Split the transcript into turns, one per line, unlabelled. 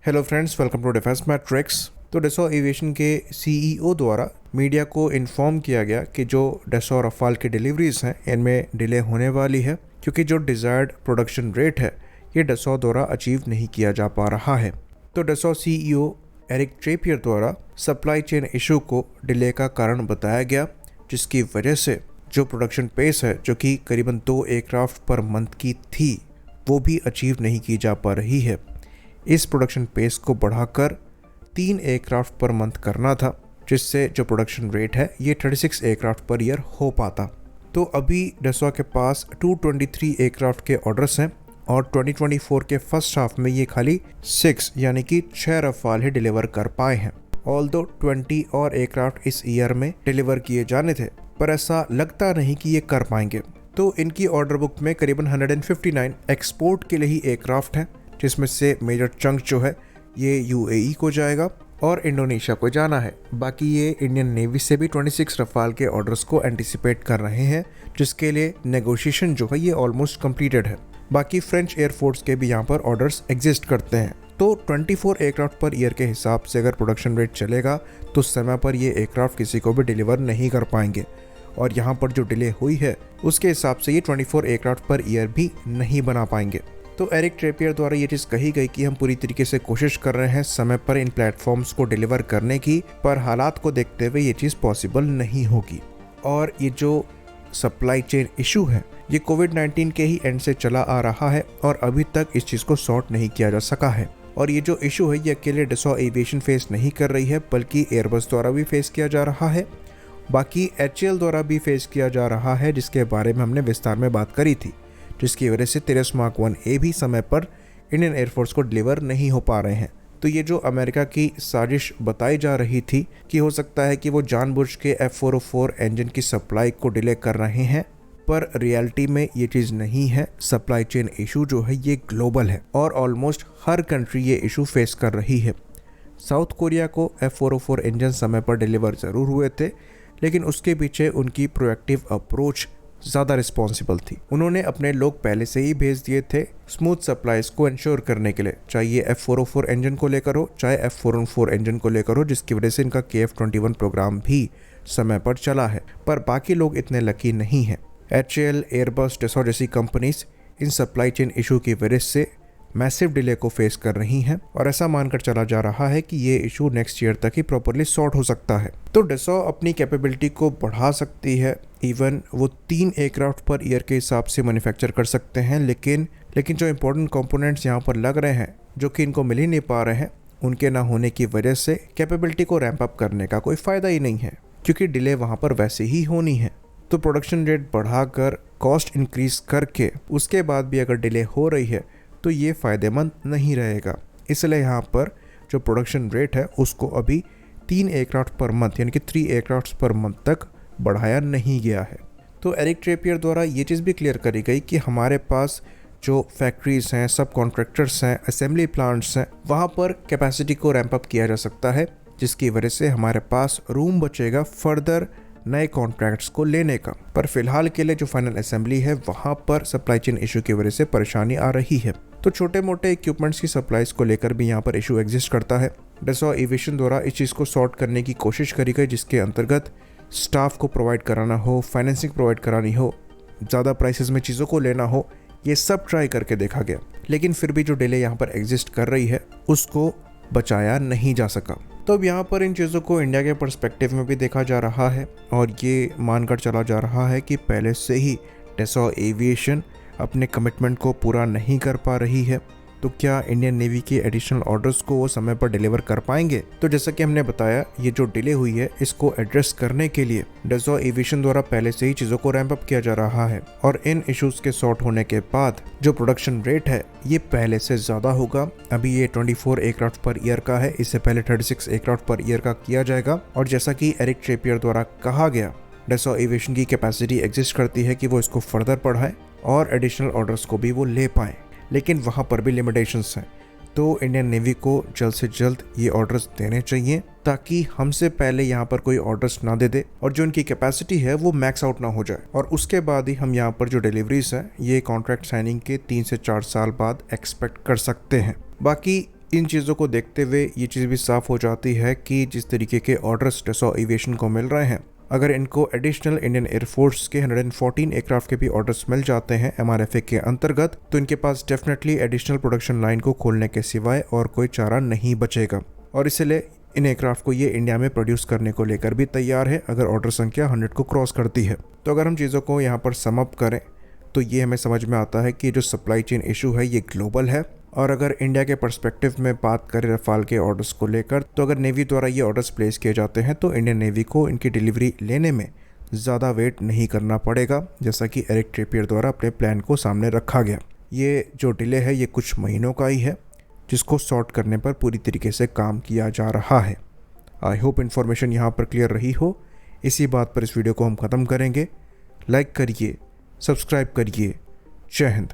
Hello friends, welcome to defence matrix. तो Dassault aviation के CEO द्वारा मीडिया को इन्फॉर्म किया गया कि जो डसॉ रफाल की डिलीवरीज हैं इनमें डिले होने वाली है क्योंकि जो डिज़ायर्ड प्रोडक्शन रेट है ये डसॉ द्वारा अचीव नहीं किया जा पा रहा है। तो डसॉ सीईओ एरिक ट्रेपियर द्वारा सप्लाई चेन इशू को डिले का कारण बताया गया, जिसकी वजह से जो प्रोडक्शन पेस है जो कि करीबन 2 एयरक्राफ्ट पर मंथ की थी वो भी अचीव नहीं की जा पा रही है। इस प्रोडक्शन पेस को बढ़ाकर 3 एयरक्राफ्ट पर मंथ करना था, जिससे जो प्रोडक्शन रेट है ये 36 एयरक्राफ्ट पर ईयर हो पाता। तो अभी डसॉ के पास 223 एयरक्राफ्ट के ऑर्डर्स हैं और 2024 के फर्स्ट हाफ में ये खाली 6 यानी कि 6 रफाल ही डिलीवर कर पाए हैं। ऑल्दो 20 और एयरक्राफ्ट इस ईयर में डिलीवर किए जाने थे, पर ऐसा लगता नहीं कि ये कर पाएंगे। तो इनकी ऑर्डर बुक में करीबन 159 एक्सपोर्ट के लिए ही एयरक्राफ्ट हैं, जिसमें से मेजर चंक जो है ये यूएई को जाएगा और इंडोनेशिया को जाना है। बाकी ये इंडियन नेवी से भी 26 रफाल के ऑर्डर्स को एंटिसिपेट कर रहे हैं, जिसके लिए नेगोशिएशन जो है ये ऑलमोस्ट कंप्लीटेड है। बाकी फ्रेंच एयरफोर्स के भी यहाँ पर ऑर्डर्स एग्जिस्ट करते हैं। तो 24 एयरक्राफ्ट पर ईयर के हिसाब से अगर प्रोडक्शन रेट चलेगा तो समय पर ये एयरक्राफ्ट किसी को भी डिलीवर नहीं कर पाएंगे, और यहाँ पर जो डिले हुई है उसके हिसाब से ये 24 एयरक्राफ्ट पर ईयर भी नहीं बना पाएंगे। तो एरिक ट्रेपियर द्वारा ये चीज़ कही गई कि हम पूरी तरीके से कोशिश कर रहे हैं समय पर इन प्लेटफॉर्म्स को डिलीवर करने की, पर हालात को देखते हुए ये चीज़ पॉसिबल नहीं होगी। और ये जो सप्लाई चेन इशू है ये कोविड-19 के ही एंड से चला आ रहा है और अभी तक इस चीज़ को सॉर्ट नहीं किया जा सका है। और ये जो इशू है ये अकेले डसॉ एविएशन फेस नहीं कर रही है, बल्कि एयरबस द्वारा भी फेस किया जा रहा है। बाकी एचएएल द्वारा भी फेस किया जा रहा है, जिसके बारे में हमने विस्तार में बात करी थी, जिसकी वजह से तिरस मार्क 1A भी समय पर इंडियन एयरफोर्स को डिलीवर नहीं हो पा रहे हैं। तो ये जो अमेरिका की साजिश बताई जा रही थी कि हो सकता है कि वो जानबूझ के F404 इंजन की सप्लाई को डिले कर रहे हैं, पर रियलिटी में ये चीज़ नहीं है। सप्लाई चेन इशू जो है ये ग्लोबल है और ऑलमोस्ट हर कंट्री ये इशू फेस कर रही है। साउथ कोरिया को F404 इंजन समय पर डिलीवर ज़रूर हुए थे, लेकिन उसके पीछे उनकी प्रोएक्टिव अप्रोच ज़्यादा रिस्पॉन्सिबल थी। उन्होंने अपने लोग पहले से ही भेज दिए थे स्मूथ सप्लाईज को इंश्योर करने के लिए, चाहे ये F404 इंजन को लेकर हो चाहे F414 इंजन को लेकर हो, जिसकी वजह से इनका KF-21 प्रोग्राम भी समय पर चला है। पर बाकी लोग इतने लकी नहीं हैं। एचएएल, एयरबस, डसॉ जैसी companies in supply chain issue की वजह से मैसिव डिले को फेस कर रही हैं और ऐसा मानकर चला जा रहा है कि ये इशू नेक्स्ट ईयर तक ही प्रॉपरली सॉर्ट हो सकता है। तो डसॉ अपनी कैपेबिलिटी को बढ़ा सकती है, इवन वो 3 एयरक्राफ्ट पर ईयर के हिसाब से मैन्युफैक्चर कर सकते हैं, लेकिन जो इंपॉर्टेंट कंपोनेंट्स यहाँ पर लग रहे हैं जो कि इनको मिल ही नहीं पा रहे हैं, उनके ना होने की वजह से कैपेबिलिटी को रैंप अप करने का कोई फ़ायदा ही नहीं है, क्योंकि डिले वहाँ पर वैसे ही होनी है। तो प्रोडक्शन रेट बढ़ाकर कॉस्ट इंक्रीज करके उसके बाद भी अगर डिले हो रही है तो ये फ़ायदेमंद नहीं रहेगा। इसलिए यहाँ पर जो प्रोडक्शन रेट है उसको अभी 3 एयरक्राफ्ट पर मंथ यानी कि 3 एयरक्राफ्ट पर मंथ तक बढ़ाया नहीं गया है। तो एरिक ट्रेपियर द्वारा ये चीज़ भी क्लियर करी गई कि हमारे पास जो फैक्ट्रीज़ हैं, सब कॉन्ट्रैक्टर्स हैं, असेंबली प्लांट्स हैं, वहाँ पर कैपेसिटी को रैंप अप किया जा सकता है, जिसकी वजह से हमारे पास रूम बचेगा फर्दर नए कॉन्ट्रैक्ट्स को लेने का। पर फिलहाल के लिए जो फाइनल असेंबली है वहाँ पर सप्लाई चेन इशू की वजह से परेशानी आ रही है। तो छोटे मोटे इक्विपमेंट्स की सप्लाईज को लेकर भी यहाँ पर इशू एग्जिस्ट करता है। डसॉ एविएशन द्वारा इस चीज़ को सॉर्ट करने की कोशिश करी गई, जिसके अंतर्गत स्टाफ को प्रोवाइड कराना हो, फाइनेंसिंग प्रोवाइड करानी हो, ज़्यादा प्राइसेस में चीज़ों को लेना हो, ये सब ट्राई करके देखा गया, लेकिन फिर भी जो डिले यहाँ पर एग्जिस्ट कर रही है उसको बचाया नहीं जा सका। तो अब यहाँ पर इन चीज़ों को इंडिया के पर्सपेक्टिव में भी देखा जा रहा है और ये मानकर चला जा रहा है कि पहले से ही डसॉ एविएशन अपने कमिटमेंट को पूरा नहीं कर पा रही है, तो क्या इंडियन नेवी के एडिशनल ऑर्डर्स को वो समय पर डिलीवर कर पाएंगे। तो जैसा कि हमने बताया, ये जो डिले हुई है इसको एड्रेस करने के लिए डसॉ एविएशन द्वारा पहले से ही चीज़ों को रैंप अप किया जा रहा है और इन इश्यूज के सॉर्ट होने के बाद जो प्रोडक्शन रेट है ये पहले से ज़्यादा होगा। अभी ये 24 एयरक्राफ्ट पर ईयर का है, इससे पहले 36 एयरक्राफ्ट पर ईयर का किया जाएगा। और जैसा कि एरिक ट्रेपियर द्वारा कहा गया, डसॉ एविएशन की कैपेसिटी एग्जिस्ट करती है कि वो इसको फर्दर बढ़ाए और एडिशनल ऑर्डर्स को भी वो ले पाएँ, लेकिन वहाँ पर भी लिमिटेशंस हैं। तो इंडियन नेवी को जल्द से जल्द ये ऑर्डर्स देने चाहिए ताकि हमसे पहले यहाँ पर कोई ऑर्डर्स ना दे और जो इनकी कैपेसिटी है वो मैक्स आउट ना हो जाए, और उसके बाद ही हम यहाँ पर जो डिलीवरीज हैं ये कॉन्ट्रैक्ट साइनिंग के 3 से 4 साल बाद एक्सपेक्ट कर सकते हैं। बाकी इन चीज़ों को देखते हुए ये चीज़ भी साफ हो जाती है कि जिस तरीके के ऑर्डर्स डसॉ एविएशन को मिल रहे हैं, अगर इनको एडिशनल इंडियन एयरफोर्स के 114 एयरक्राफ्ट के भी ऑर्डर्स मिल जाते हैं MRFA के अंतर्गत, तो इनके पास डेफिनेटली एडिशनल प्रोडक्शन लाइन को खोलने के सिवाय और कोई चारा नहीं बचेगा। और इसलिए इन एयरक्राफ्ट को ये इंडिया में प्रोड्यूस करने को लेकर भी तैयार है अगर ऑर्डर संख्या 100 को क्रॉस करती है। तो अगर हम चीज़ों को यहाँ पर सम अप करें तो ये हमें समझ में आता है कि जो सप्लाई चेन इशू है ये ग्लोबल है। और अगर इंडिया के पर्सपेक्टिव में बात करें रफाल के ऑर्डर्स को लेकर, तो अगर नेवी द्वारा ये ऑर्डर्स प्लेस किए जाते हैं तो इंडियन नेवी को इनकी डिलीवरी लेने में ज़्यादा वेट नहीं करना पड़ेगा, जैसा कि एरिक ट्रेपियर द्वारा अपने प्लान को सामने रखा गया। ये जो डिले है ये कुछ महीनों का ही है, जिसको सॉर्ट करने पर पूरी तरीके से काम किया जा रहा है। आई होप इन्फॉर्मेशन यहाँ पर क्लियर रही हो। इसी बात पर इस वीडियो को हम ख़त्म करेंगे। लाइक करिए, सब्सक्राइब करिए। जय हिंद।